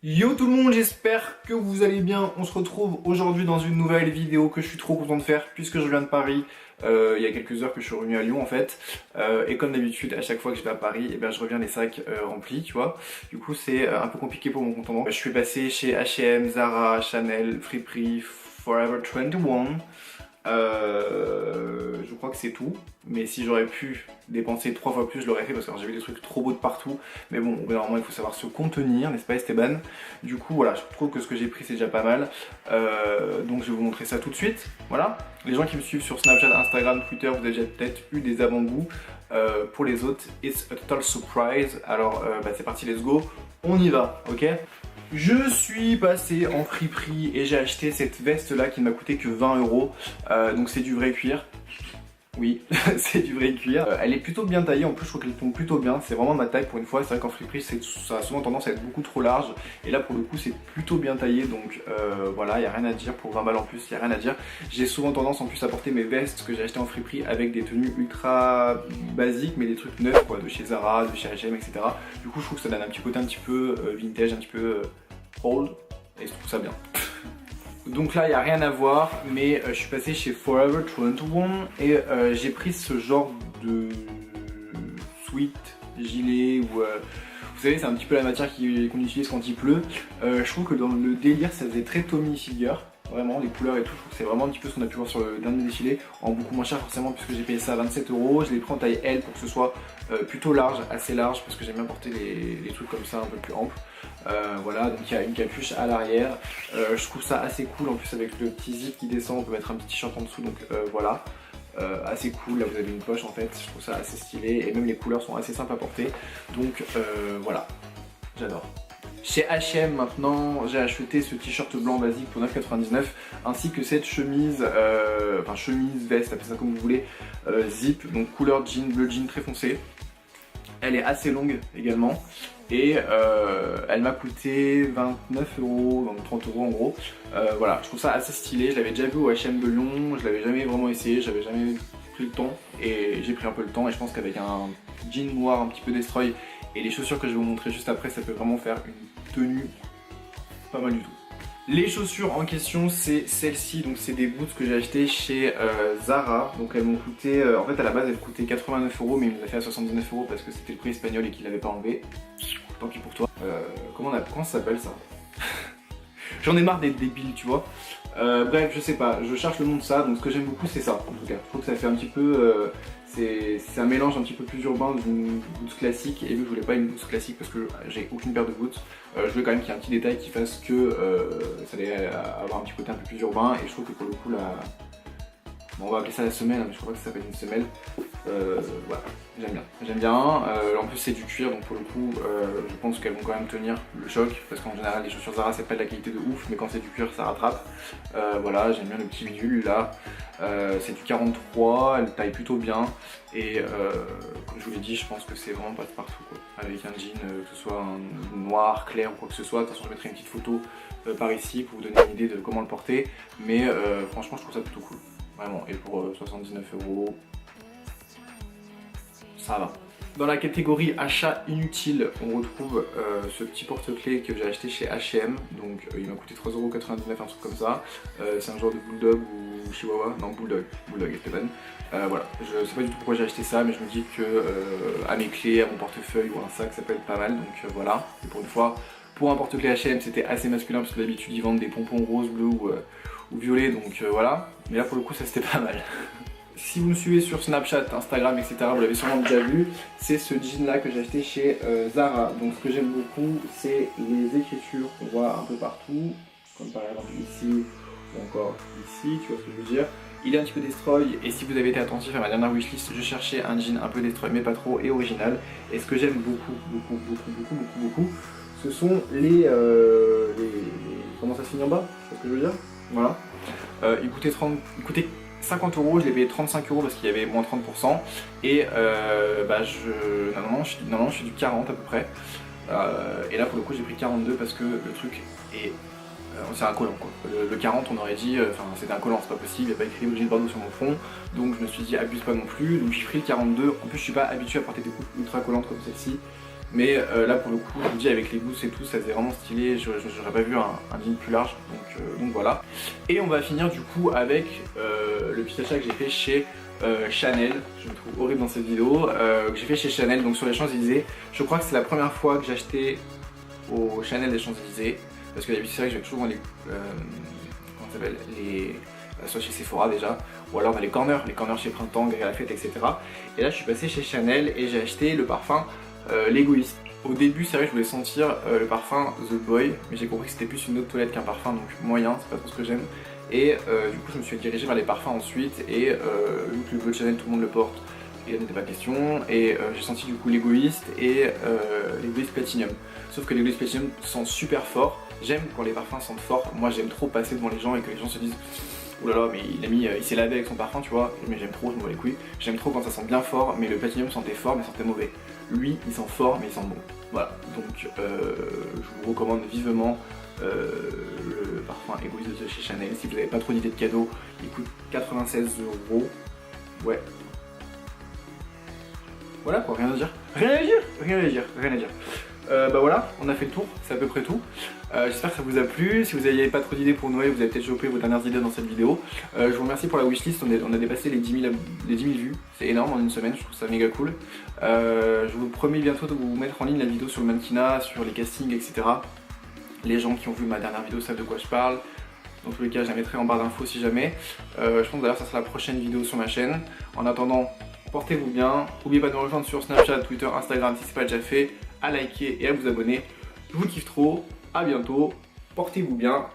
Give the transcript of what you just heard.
Yo tout le monde, j'espère que vous allez bien. On se retrouve aujourd'hui dans une nouvelle vidéo que je suis trop content de faire puisque je viens de Paris. Il y a quelques heures que je suis revenu à Lyon en fait. Et comme d'habitude, à chaque fois que je vais à Paris, eh bien, je reviens les sacs remplis, tu vois. Du coup, c'est un peu compliqué pour mon compte en banque. Je suis passé chez H&M, Zara, Chanel, Friperie, Forever 21. Je crois que c'est tout, mais si j'aurais pu dépenser 3 fois plus, je l'aurais fait parce que j'ai vu des trucs trop beaux de partout. Mais bon, normalement il faut savoir se contenir, n'est-ce pas Esteban? Du coup voilà, je trouve que ce que j'ai pris c'est déjà pas mal. Donc je vais vous montrer ça tout de suite. Voilà, les gens qui me suivent sur Snapchat, Instagram, Twitter, vous avez déjà peut-être eu des avant-goûts. Pour les autres, it's a total surprise. Alors c'est parti, let's go, on y va, ok? Je suis passé en friperie et j'ai acheté cette veste là qui m'a coûté que 20 €. Donc c'est du vrai cuir. Oui, c'est du vrai cuir. Elle est plutôt bien taillée, en plus je trouve qu'elle tombe plutôt bien. C'est vraiment ma taille pour une fois. C'est vrai qu'en friperie ça a souvent tendance à être beaucoup trop large. Et là pour le coup c'est plutôt bien taillé. Donc voilà, il n'y a rien à dire. Pour 20 balles en plus, il n'y a rien à dire. J'ai souvent tendance en plus à porter mes vestes que j'ai achetées en friperie avec des tenues ultra basiques, mais des trucs neufs quoi, de chez Zara, de chez H&M, etc. Du coup je trouve que ça donne un petit côté un petit peu vintage, un petit peu old. Et je trouve ça bien. Donc là il n'y a rien à voir, mais je suis passé chez Forever 21 et j'ai pris ce genre de sweat, gilet ou vous savez c'est un petit peu la matière qu'on utilise quand il pleut. Je trouve que dans le délire ça faisait très Tommy Hilfiger. Vraiment les couleurs et tout, je trouve que c'est vraiment un petit peu ce qu'on a pu voir sur le dernier défilé, en beaucoup moins cher forcément puisque j'ai payé ça à 27 €. Je l'ai pris en taille L pour que ce soit plutôt large, assez large, parce que j'aime bien porter les trucs comme ça un peu plus amples. Voilà, donc il y a une capuche à l'arrière. Je trouve ça assez cool, en plus avec le petit zip qui descend, on peut mettre un petit t-shirt en dessous, donc voilà. Assez cool, là vous avez une poche en fait, je trouve ça assez stylé et même les couleurs sont assez simples à porter, donc voilà, j'adore. Chez H&M maintenant, j'ai acheté ce t-shirt blanc basique pour 9,99 € ainsi que cette chemise, enfin chemise, veste, appelez ça comme vous voulez, zip, donc couleur jean, bleu jean très foncé. Elle est assez longue également et elle m'a coûté 29 €, donc 30 € en gros. Voilà, je trouve ça assez stylé, je l'avais déjà vu au H&M de Lyon, je l'avais jamais vraiment essayé, j'avais jamais pris le temps et j'ai pris un peu le temps et je pense qu'avec un jean noir un petit peu destroy et les chaussures que je vais vous montrer juste après, ça peut vraiment faire une tenue pas mal du tout. Les chaussures en question c'est celles-ci, donc c'est des boots que j'ai acheté chez Zara, donc elles m'ont coûté, en fait à la base elles coûtaient 89 € mais il me les a fait à 79 € parce que c'était le prix espagnol et qu'il l'avait pas enlevé. Tant pis pour toi. Comment ça s'appelle ça? J'en ai marre d'être débile tu vois. Bref je sais pas, je cherche le nom de ça, donc ce que j'aime beaucoup c'est ça en tout cas. Je trouve que ça fait un petit peu, c'est un mélange un petit peu plus urbain d'une boots classique et vu que je voulais pas une boots classique parce que j'ai aucune paire de boots, je voulais quand même qu'il y ait un petit détail qui fasse que ça allait avoir un petit côté un peu plus urbain et je trouve que pour le coup là, bon, on va appeler ça la semelle, mais je crois pas que ça s'appelle une semelle. Voilà, j'aime bien. En plus c'est du cuir donc pour le coup je pense qu'elles vont quand même tenir le choc parce qu'en général les chaussures Zara c'est pas de la qualité de ouf mais quand c'est du cuir ça rattrape. Voilà, j'aime bien le petit bidule là. C'est du 43, elle taille plutôt bien et comme je vous l'ai dit je pense que c'est vraiment pas de partout quoi. Avec un jean, que ce soit un noir, clair ou quoi que ce soit. De toute façon je mettrai une petite photo par ici pour vous donner une idée de comment le porter, mais franchement je trouve ça plutôt cool, vraiment, et pour 79 €, ça va. Dans la catégorie achat inutile, on retrouve ce petit porte-clés que j'ai acheté chez H&M, donc il m'a coûté 3,99 €, un truc comme ça. C'est un genre de bulldog ou chihuahua, non bulldog Esteban. Voilà, je sais pas du tout pourquoi j'ai acheté ça, mais je me dis que à mes clés, à mon portefeuille ou un sac, ça peut être pas mal, donc voilà. Et pour une fois, pour un porte-clés H&M, c'était assez masculin parce que d'habitude ils vendent des pompons roses, bleus ou violets, donc voilà. Mais là pour le coup, ça c'était pas mal. Si vous me suivez sur Snapchat, Instagram, etc., vous l'avez sûrement déjà vu, c'est ce jean là que j'ai acheté chez Zara. Donc ce que j'aime beaucoup, c'est les écritures qu'on voit un peu partout, comme par exemple ici ou encore ici, tu vois ce que je veux dire. Il est un petit peu destroy et si vous avez été attentif à ma dernière wishlist, je cherchais un jean un peu destroy mais pas trop et original. Et ce que j'aime beaucoup, ce sont les comment ça se finit en bas, tu vois ce que je veux dire. Voilà. Il coûtait 50 €, je l'ai payé 35 € parce qu'il y avait moins 30% et normalement je suis du 40 à peu près et là pour le coup j'ai pris 42 parce que le truc est c'est un collant quoi. Le 40 on aurait dit, enfin c'était un collant, c'est pas possible, il n'y a pas écrit Brigitte Bardot sur mon front, donc je me suis dit abuse pas non plus, donc j'ai pris le 42. En plus je suis pas habitué à porter des coupes ultra collantes comme celle-ci, Mais là pour le coup, je vous dis, avec les gousses et tout, ça faisait vraiment stylé, j'aurais pas vu un jean plus large, donc voilà. Et on va finir du coup avec le petit achat que j'ai fait chez Chanel. Je me trouve horrible dans cette vidéo, que j'ai fait chez Chanel, donc sur les Champs-Élysées. Je crois que c'est la première fois que j'ai acheté au Chanel des Champs-Élysées, parce que d'habitude c'est vrai que je vais toujours dans les... comment ça s'appelle, soit chez Sephora déjà, ou alors dans les corners chez Printemps, Galeries Lafayette, etc. Et là je suis passé chez Chanel et j'ai acheté le parfum l'Égoïste. Au début c'est vrai que je voulais sentir le parfum The Boy, mais j'ai compris que c'était plus une eau de toilette qu'un parfum, donc moyen, c'est pas trop ce que j'aime. Et du coup je me suis dirigé vers les parfums ensuite, et vu que le Bleu de Chanel tout le monde le porte, il n'était pas question, et j'ai senti du coup l'Égoïste et l'Égoïste Platinum. Sauf que l'Égoïste Platinum sent super fort. J'aime quand les parfums sentent fort. Moi j'aime trop passer devant les gens et que les gens se disent oh là là, mais il s'est lavé avec son parfum, tu vois. Mais j'aime trop, je me bats les couilles. J'aime trop quand ça sent bien fort, mais le Platinum sentait fort mais sentait mauvais. Lui il sent fort mais il sent bon. Voilà, donc je vous recommande vivement le parfum Égoïste de chez Chanel. Si vous n'avez pas trop d'idées de cadeaux, il coûte 96 €. Ouais. Voilà quoi, rien à dire. Rien à dire, rien à dire, rien à dire. Bah voilà, on a fait le tour, c'est à peu près tout. J'espère que ça vous a plu. Si vous n'aviez pas trop d'idées pour Noël, vous avez peut-être chopé vos dernières idées dans cette vidéo. Je vous remercie pour la wishlist, on a dépassé les 10 000 vues. C'est énorme en une semaine, je trouve ça méga cool. Je vous promets bientôt de vous mettre en ligne la vidéo sur le mannequinat, sur les castings, etc. Les gens qui ont vu ma dernière vidéo savent de quoi je parle. Dans tous les cas, je la mettrai en barre d'infos si jamais. Je pense d'ailleurs que ça sera la prochaine vidéo sur ma chaîne. En attendant, portez-vous bien. N'oubliez pas de me rejoindre sur Snapchat, Twitter, Instagram si ce n'est pas déjà fait. À liker et à vous abonner. Je vous kiffe trop. À bientôt. Portez-vous bien.